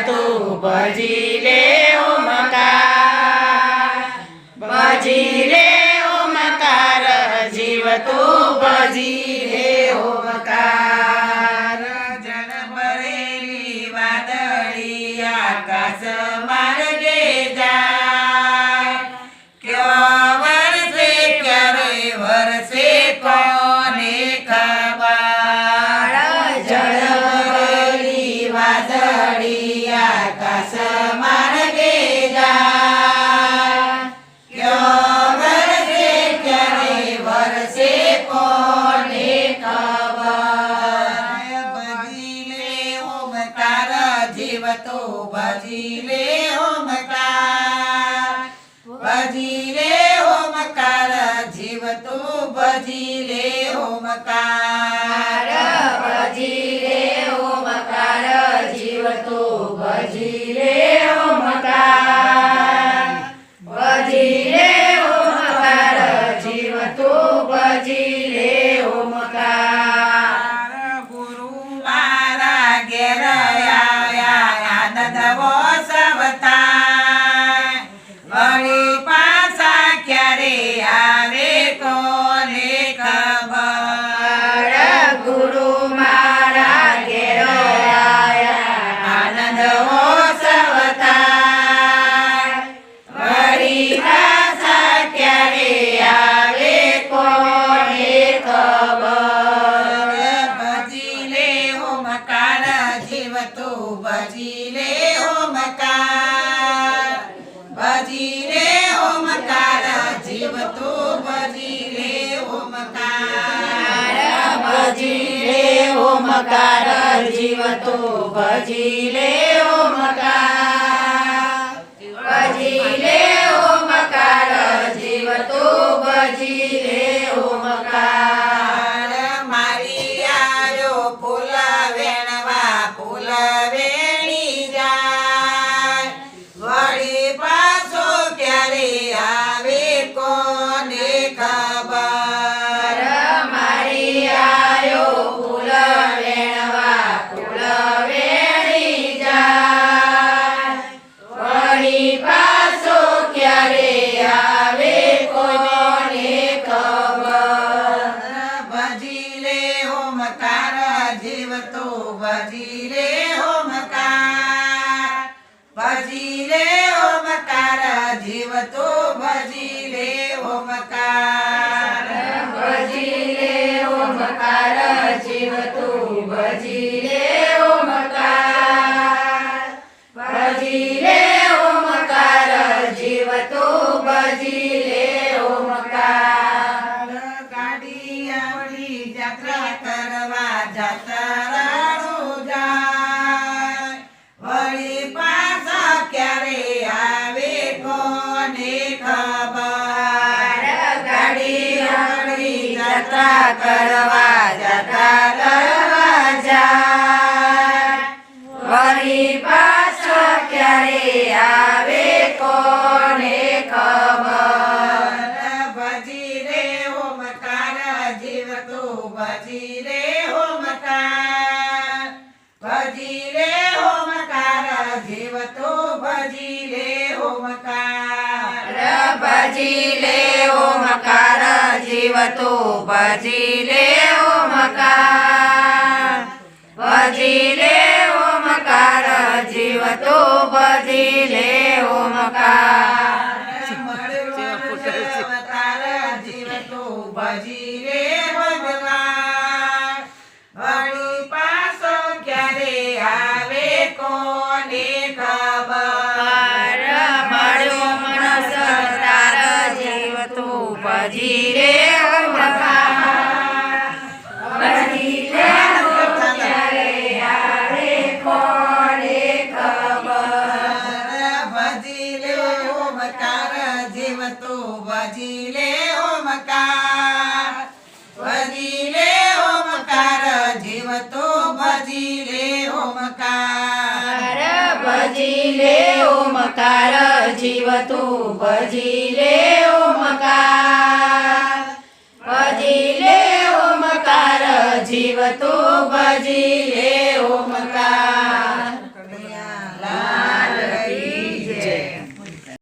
તું ભજી લે ઓમકાર, ભજી લે ઓમકાર, જીવ તું ભજી લે ઓમકાર. જળ ભરેલી વાદળી આકાશ માર્ગે જાય, ક્યાં વરસે ક્યારે વરસે કોને ખબર. જળ ભરેલી વાદળી આકાશ માર્ગે જાય, ક્યાં વરસે ક્યારે વરસે કોને ખબર. ભજી લે ઓમકાર, જીવ તો ભજી લે ઓમકાર, ભજી લે ઓમકાર, જીવ તો ભજી લે ઓમકાર. ભજી લે ઓમકાર, જીવ તું ભજી લે ઓમકાર, ભજી લે ઓમકાર, જીવ તું ભજી લે ઓમકાર. ગુરુ મારા ઘેર આયા આનંદ વોત્સવ થાય, વળી પાછા ક્યારે આવે કોને ખબર. ગુરુ મારા ઘેર આયા આનંદ ઉત્સવ થાય, વળી પાછા ક્યારે આવે કોને ખબર. ભજી લે ઓમકાર, જીવ તું ભજી લે ઓમકાર, ભજી લે ઓમકાર, જીવ તું ભજી લે ઓમકાર. ભજી લે ઓમકાર, જીવ તું ભજી લે ઓમકાર, ભજી લે ઓમકાર, જીવ તું ભજી લે ઓમકાર. મારી આવ્યો ફૂલ વેણવા ફૂલ વેણી જાય, વળી પાછો ક્યારે આવે કોને ખબર. મારી આયો ફૂલ વેણવા ફૂલ વેણી જાય, વળી પાછો ક્યારે આવે કોને ખબર. ભજી લે ઓમકાર, જીવ તો ભજી લે ઓમકાર, ભજી લે ઓમકાર, જીવ તો ભજી લે ઓમકાર. ભજી લે ઓમકાર, જીવ તું ભજી લે ઓમકાર, ભજી લે ઓમકાર, જીવ તું ભજી લે ઓમકાર. ગાડી આવડી જાત્રા કરવા જાત્રાળુ જાય, વળી પાછા ક્યારે આવે કોને ખબર. ગાડી આવડી જાત્રા કરવા જાત્રા કરવા જાય, વળી પાછો ક્યારે આવે કોને ખબર. ભજી લે ઓમકાર, જીવ તું ભજી લે ઓમકાર, ભજી લે ઓમકાર, જીવ તું ભજી લે ઓમકાર. ભજી લે ઓમકાર, જીવ તું ભજી લે ઓમકાર, ભજી લે ઓમકાર, જીવ તું ભજી લે ઓમકાર. અવતાર જીવ તું ભજી લે ભગવાન, વળી પાછો ક્યારે આવે કોને ખબર. મળ્યો મનસ તાર જીવ તું ભજી રે ઓમકાર, ભજી લે ક્યારે આવે કોને ખબર. ભજી લે ઓમકાર, જીવ તું ભજી લે ઓમકાર, ભજી લે ઓમકાર, જીવ તું ભજી લે ઓમકાર. ભજી લે ઓમકાર, જીવ તું ભજી લે ઓમકાર, ભજી લે ઓમકાર, જીવ તું ભજી લે ઓમકાર.